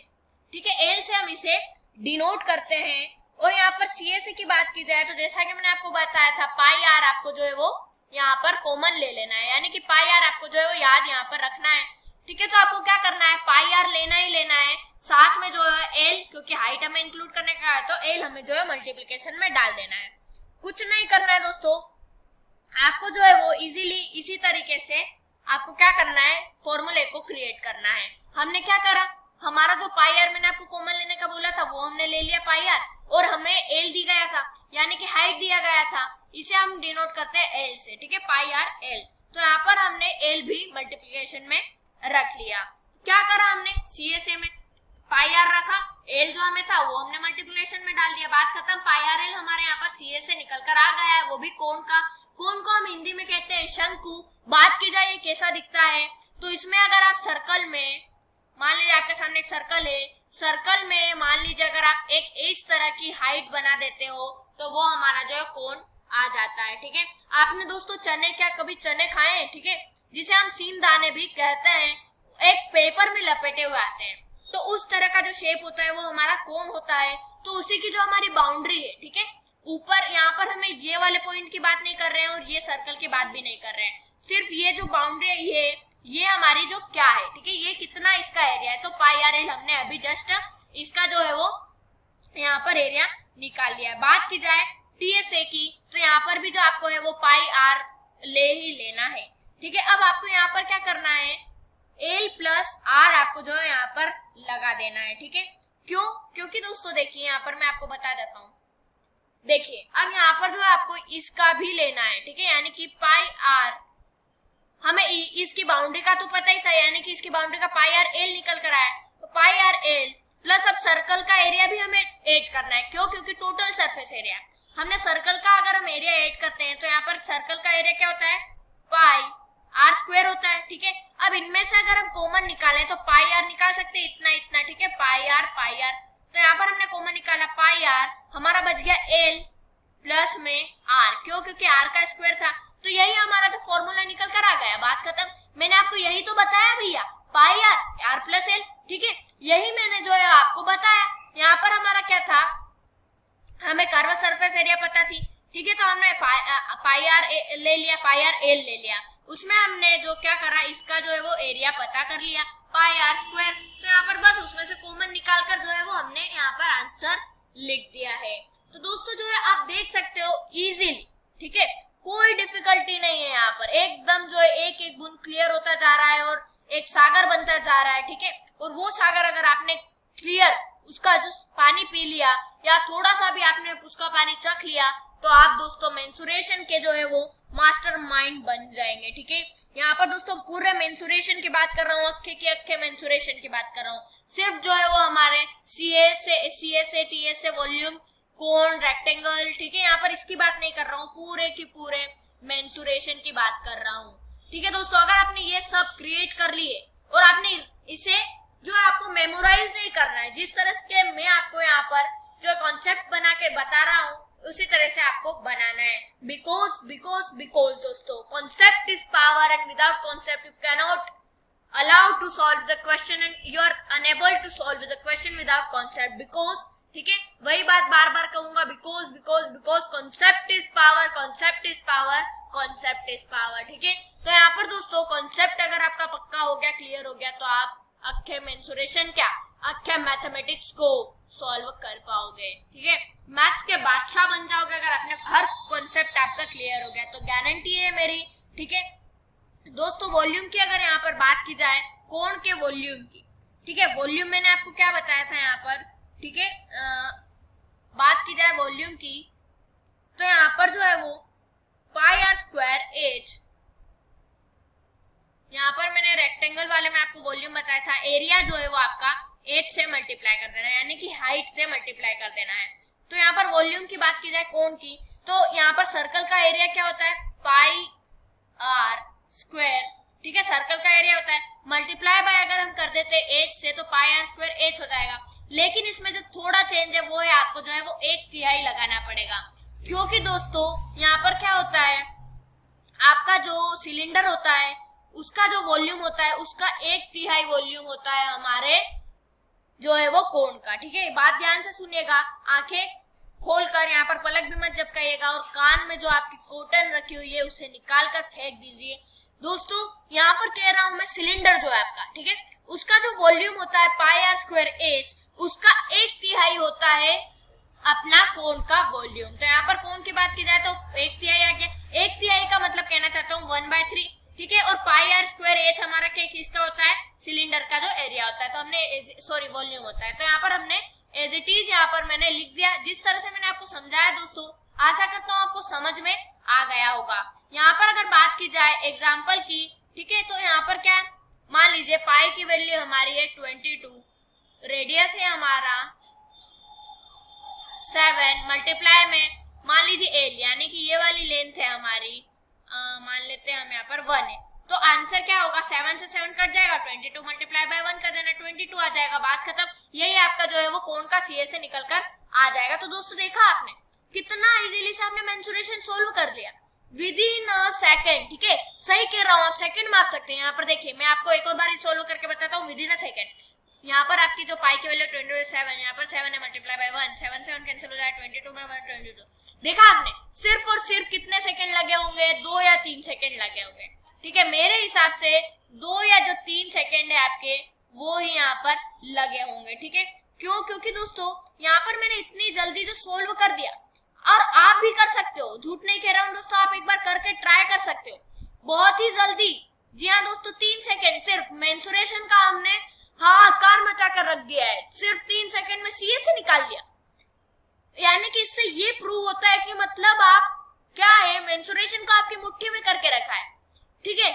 ठीक है, एल से हम इसे डिनोट करते हैं। और यहाँ पर सीएसए की बात की जाए तो जैसा कि मैंने आपको बताया था, पाई आर आपको जो है वो यहाँ पर कॉमन ले लेना है, यानी कि पाई आर आपको जो है वो याद यहाँ पर रखना है, ठीक है। तो आपको क्या करना है, पाई आर लेना ही लेना है, साथ में जो है एल, क्योंकि हाइट हमें इंक्लूड करने का है तो एल हमें जो है मल्टीप्लिकेशन में डाल देना है। कुछ नहीं करना है दोस्तों, आपको जो है वो इजीली इसी तरीके से आपको क्या करना है, फॉर्मूले को क्रिएट करना है। हमने क्या करा, हमारा जो पाई आर मैंने आपको कॉमन लेने का बोला था वो हमने ले लिया पाई आर, और हमें एल दी गया था यानी कि हाइट दिया गया था, इसे हम डिनोट करते हैं एल से, ठीक है, पाई आर एल। तो यहाँ पर हमने एल भी मल्टीप्लिकेशन में रख लिया। क्या करा हमने, सीएसए में पाई आर रखा, एल जो हमें था वो हमने मल्टीप्लिकेशन में डाल दिया, बात खत्म। पाई आर एल हमारे यहाँ पर सीएसए निकल कर आ गया है, वो भी कोण का। कोण को हम हिंदी में कहते हैं शंकु। बात की जाए ये कैसा दिखता है, तो इसमें अगर आप सर्कल में, मान लीजिए आपके सामने एक सर्कल है, सर्कल में मान लीजिए अगर आप एक इस तरह की हाइट बना देते हो तो वो हमारा जो है कोण आ जाता है, ठीक है। आपने दोस्तों चने, क्या कभी चने खाए हैं, ठीक है, जिसे हम सीन दाने भी कहते हैं, एक पेपर में लपेटे हुए आते हैं, तो उस तरह का जो शेप होता है वो हमारा कोण होता है। तो उसी की जो हमारी बाउंड्री है, ठीक है, ऊपर यहाँ पर हमें ये वाले पॉइंट की बात नहीं कर रहे हैं और ये सर्कल की बात भी नहीं कर रहे हैं, सिर्फ ये जो बाउंड्री है ये हमारी जो क्या है, ठीक है, ये कितना इसका एरिया है, तो पाई आर एल हमने अभी जस्ट इसका जो है वो यहाँ पर एरिया निकाल लिया है। बात की जाए टीएसए की तो यहाँ पर भी जो आपको है वो पाई आर ले ही लेना है, ठीक है। अब आपको यहाँ पर क्या करना है, एल प्लस आर आपको जो है यहाँ पर लगा देना है, ठीक है। क्यों, क्योंकि दोस्तों देखिए यहाँ पर मैं आपको बता देता हूँ, देखिए अब यहाँ पर जो आपको इसका भी लेना है, ठीक है, यानी कि पाई आर, हमें इसकी बाउंड्री का तो पता ही था, यानी कि इसकी बाउंड्री का पाई आर एल निकल कर आया, तो पाई आर एल प्लस अब सर्कल का एरिया भी हमें ऐड करना है। क्यों, क्योंकि टोटल सरफेस एरिया, हमने सर्कल का अगर हम एरिया ऐड करते हैं तो यहाँ पर सर्कल का एरिया क्या होता है, पाई आर स्क्वायर होता है, ठीक है। अब इनमें से अगर हम कॉमन निकालें तो पाई आर निकाल सकते हैं, इतना इतना, ठीक है, पाई आर, तो यहाँ पर हमने कॉमन निकाला पाई आर, हमारा बच गया एल प्लस में आर, क्यों, क्योंकि आर का स्क्वायर था, तो यही हमारा जो फॉर्मूला निकल कर आ गया, बात खत्म। मैंने आपको यही तो बताया भैया, पाई आर आर प्लस एल, ठीक है, यही मैंने जो है आपको बताया। यहाँ पर हमारा क्या था, हमें कर्व सरफेस एरिया पता थी, ठीक है, तो हमने पाई आर ले लिया, पाई आर एल ले लिया, उसमें हमने जो क्या करा, इसका जो है वो एरिया पता कर लिया, पाई आर स्क्वायर, तो यहाँ पर बस उसमें से कॉमन निकाल कर जो है वो हमने यहाँ पर आंसर लिख दिया है। तो दोस्तों जो है आप देख सकते हो इजीली, ठीक है, कोई डिफिकल्टी नहीं है यहाँ पर, एकदम जो है एक एक बूंद क्लियर होता जा रहा है और एक सागर बनता जा रहा है, ठीक है। और वो सागर अगर आपने क्लियर उसका जो पानी पी लिया या थोड़ा सा भी आपने उसका पानी चख लिया तो आप दोस्तों मेंसुरेशन के जो है वो मास्टरमाइंड बन जाएंगे, ठीक है। यहाँ पर दोस्तों पूरे मेंसुरेशन की बात कर रहा हूँ, अक्खे के अक्खे मेंसुरेशन की बात कर रहा हूँ, सिर्फ जो है वो हमारे सीएसए टीएसए वॉल्यूम, कोण, रेक्टेंगल, ठीक है, यहाँ पर इसकी बात नहीं कर रहा हूँ, पूरे की पूरे मेंसुरेशन की बात कर रहा हूँ, ठीक है दोस्तों। अगर आपने ये सब क्रिएट कर लिए और आपने इसे जो आपको मेमोराइज नहीं करना है, जिस तरह के मैं आपको यहाँ पर जो कॉन्सेप्ट बना के बता रहा हूँ उसी तरह से आपको बनाना है, बिकॉज दोस्तों concept is power and without concept you cannot allow to solve the question and you are unable to solve the question without concept, because, ठीक है, वही बात बार बार कहूंगा, because concept is power, concept is power, concept is power, ठीक है। तो यहाँ पर दोस्तों कॉन्सेप्ट अगर आपका पक्का हो गया, क्लियर हो गया, तो आप अक्खे मेंसुरेशन क्या, अक्खे मैथमेटिक्स को सॉल्व कर पाओगे, ठीक है, मैथ्स के बादशाह बन जाओगे अगर आपने हर कॉन्सेप्ट आपका क्लियर हो गया, तो गारंटी है मेरी, ठीक है दोस्तों। वॉल्यूम की अगर यहाँ पर बात की जाए, कोण के वॉल्यूम की, ठीक है, वॉल्यूम मैंने आपको क्या बताया था यहाँ पर, ठीक है, बात की जाए वॉल्यूम की तो यहाँ पर जो है वो पाई आर स्क्वायर एच, यहाँ पर मैंने रेक्टेंगल वाले में आपको वॉल्यूम बताया था, एरिया जो है वो आपका एच से मल्टीप्लाई कर देना है, यानी कि हाइट से मल्टीप्लाई कर देना है। तो यहाँ पर वॉल्यूम की बात की जाए कोण की, तो यहाँ पर सर्कल का एरिया क्या होता है, पाई आर स्क्वायर, ठीक है, सर्कल का एरिया होता है, मल्टीप्लाई बाय अगर हम कर देते एच से तो पाई आर स्क्वायर एच हो जाएगा। लेकिन इसमें जो थोड़ा चेंज है वो है, आपको जो है वो 1/3 लगाना पड़ेगा, क्योंकि दोस्तों यहाँ पर क्या होता है, आपका जो सिलेंडर होता है उसका जो वॉल्यूम होता है उसका 1/3 वॉल्यूम होता है हमारे जो है वो कोन का। ठीक है, बात ध्यान से सुनिएगा, आंखें खोलकर, यहाँ पर पलक भी मत झपकाइएगा, और कान में जो आपकी कॉटन रखी हुई है उसे निकाल कर फेंक दीजिए। दोस्तों यहाँ पर कह रहा हूं मैं, सिलेंडर जो है आपका, ठीक है, उसका जो वॉल्यूम होता है पाई आर स्क्वायर एच, उसका 1/3 होता है अपना कोन का वॉल्यूम। तो यहाँ पर कोन की बात की जाए तो 1/3 आ गया। 1/3 का मतलब कहना चाहता हूँ 1/3, ठीक है, और पाई आर स्क्वायर एच हमारा क्या किसका होता है, सिलेंडर का जो एरिया होता है, तो हमने सॉरी वॉल्यूम होता है, तो यहाँ पर हमने एज इट इज यहाँ पर मैंने लिख दिया। जिस तरह से मैंने आपको समझाया दोस्तों, आशा करता हूँ आपको समझ में आ गया होगा। यहाँ पर अगर बात की जाए एग्जाम्पल की, ठीक है, तो यहाँ पर क्या, मान लीजिए पाई की वैल्यू हमारी है 22, रेडियस है हमारा 7, मल्टीप्लाई में मान लीजिए एल, यानी कि ये वाली लेंथ है हमारी, मान लेते हैं हम यहाँ पर 1 है, तो आंसर क्या होगा, 7 से 7 कट जाएगा, 22 मल्टीप्लाई बाय 1 कर देना, 22 आ जाएगा, बात खत्म। यही आपका जो है वो कोण का सीए से निकल कर आ जाएगा। तो दोस्तों देखा आपने कितना इजीली से हमने मेंसुरेशन सोल्व कर लिया विद इन अ सेकंड। ठीक है, सही कह रहा हूँ, आप सेकंड माप सकते हैं। यहाँ पर देखिए मैं आपको एक और बार सोल्व करके बताता हूँ विद इन अ सेकंड। यहाँ पर आपकी जो पाई की वैल्यू 27, यहाँ पर 7 है, मल्टीप्लाई बाय 1, 7 7 कैंसिल हो जाएगा, 22 में 122। देखा आपने, सिर्फ और सिर्फ कितने सेकंड लगे होंगे, 2 या 3 सेकंड लगे होंगे। ठीक है, मेरे हिसाब से 2 या जो 3 सेकंड है आपके, वो ही यहाँ पर लगे होंगे। ठीक है, क्यों, क्योंकि दोस्तों यहाँ पर मैंने इतनी जल्दी जो सोल्व कर दिया, और आप भी कर सकते हो, झूठ नहीं कह रहा हूँ दोस्तों, आप एक बार करके ट्राई कर सकते हो बहुत ही जल्दी। जी हाँ दोस्तों, 3 सेकंड सिर्फ मेंसुरेशन का हमने हाहाकार मचा कर रख दिया है, सिर्फ 3 सेकंड में सीए से निकाल लिया। यानी कि इससे ये प्रूव होता है कि मतलब आप क्या है, मेंसुरेशन को आपकी मुट्ठी में करके रखा है। ठीक है,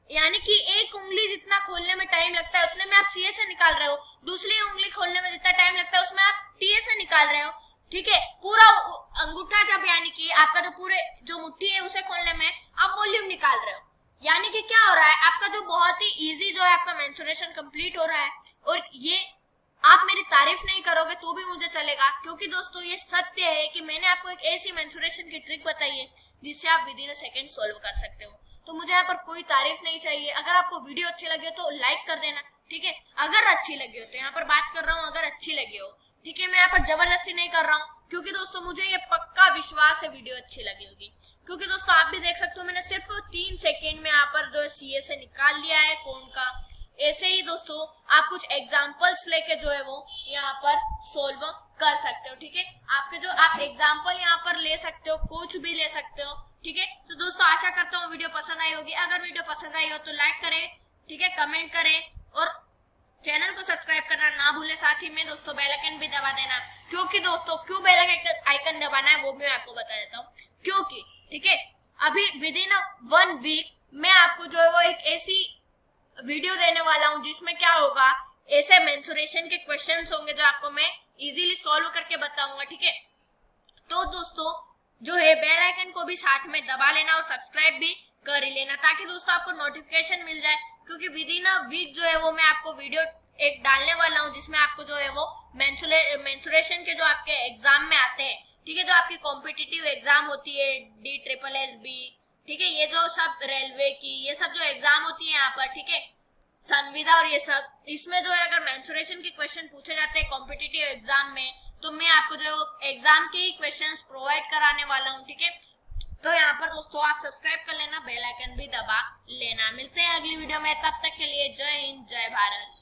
यानी कि एक उंगली जितना खोलने में टाइम लगता है उतने में आप सीए से निकाल रहे हो, दूसरी उंगली खोलने में जितना टाइम लगता है उसमें आप टीए से निकाल रहे हो। ठीक है, पूरा अंगूठा जब, यानी कि आपका जो पूरे जो मुट्ठी है उसे खोलने में आप वॉल्यूम निकाल रहे हो। यानी कि क्या हो रहा है, आपका जो बहुत ही इजी जो है आपका मेंसुरेशन कंप्लीट हो रहा है। और ये आप मेरी तारीफ नहीं करोगे तो भी मुझे चलेगा, क्योंकि दोस्तों ये सत्य है कि मैंने आपको एक ऐसी मेंसुरेशन की ट्रिक बताई है जिससे आप with in a second solve कर सकते हो। तो मुझे यहाँ पर कोई तारीफ नहीं चाहिए। अगर आपको वीडियो अच्छी लगी हो तो लाइक कर देना। ठीक है, अगर अच्छी लगी हो तो, यहाँ पर बात कर रहा हूँ अगर अच्छी लगी हो। ठीक है, मैं यहाँ पर जबरदस्ती नहीं कर रहा हूँ, क्योंकि दोस्तों मुझे ये पक्का विश्वास है वीडियो अच्छी लगी होगी। क्योंकि दोस्तों आप भी देख सकते हो मैंने सिर्फ 3 सेकेंड में यहाँ पर जो सीए से निकाल लिया है कोण का। ऐसे ही दोस्तों आप कुछ एग्जाम्पल्स लेके जो है वो यहाँ पर सोल्व कर सकते हो। ठीक है, आपके जो आप एग्जाम्पल यहाँ पर ले सकते हो, कुछ भी ले सकते हो। ठीक है, तो दोस्तों आशा करता हूँ वीडियो पसंद आई होगी। अगर वीडियो पसंद आई हो तो लाइक करें, ठीक है, कमेंट करें और चैनल को सब्सक्राइब करना ना भूले। साथ ही में दोस्तों बेल आइकन भी दबा देना, क्योंकि दोस्तों क्यों बेल आइकन दबाना है वो भी मैं आपको बता देता हूँ। क्योंकि ठीक है, अभी विद इन 1 वीक मैं आपको जो है वो एक ऐसी वीडियो देने वाला हूँ जिसमें क्या होगा, ऐसे मेंसुरेशन के क्वेश्चंस होंगे जो आपको मैं इजीली सॉल्व करके बताऊंगा। ठीक है, तो दोस्तों जो है बेल आइकन को भी साथ में दबा लेना और सब्सक्राइब भी कर ही लेना, ताकि दोस्तों आपको नोटिफिकेशन मिल जाए। क्योंकि विद इन अ वीक जो है वो मैं आपको वीडियो एक डालने वाला हूँ जिसमें आपको जो है वो मेंसुरेशन के जो आपके एग्जाम में आते हैं, ठीक है, जो आपकी कॉम्पिटिटिव एग्जाम होती है DSSB, ठीक है, ये जो सब रेलवे की ये सब जो एग्जाम होती है यहाँ पर, ठीक है, संविदा और ये सब, इसमें जो है अगर मेंसुरेशन के क्वेश्चन पूछे जाते हैं कॉम्पिटिटिव एग्जाम में, तो मैं आपको जो है एग्जाम के ही क्वेश्चंस प्रोवाइड कराने वाला हूँ। ठीक है, तो यहाँ पर दोस्तों आप सब्सक्राइब कर लेना, बेल आइकन भी दबा लेना। मिलते हैं अगली वीडियो में, तब तक के लिए जय हिंद, जय भारत।